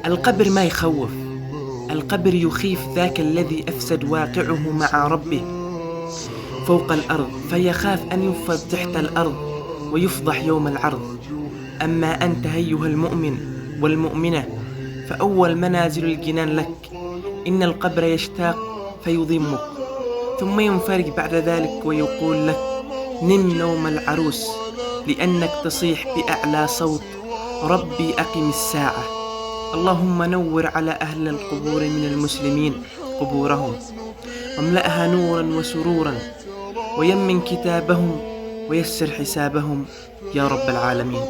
القبر ما يخوف، القبر يخيف ذاك الذي أفسد واقعه مع ربه فوق الأرض، فيخاف أن يفض تحت الأرض ويفضح يوم العرض. أما أنت أيها المؤمن والمؤمنة فأول منازل الجنان لك، إن القبر يشتاق فيضمك، ثم ينفرج بعد ذلك ويقول لك نم نوم العروس، لأنك تصيح بأعلى صوت ربي أقم الساعة. اللهم نور على أهل القبور من المسلمين قبورهم، واملأها نورا وسرورا، ويمن كتابهم ويسر حسابهم يا رب العالمين.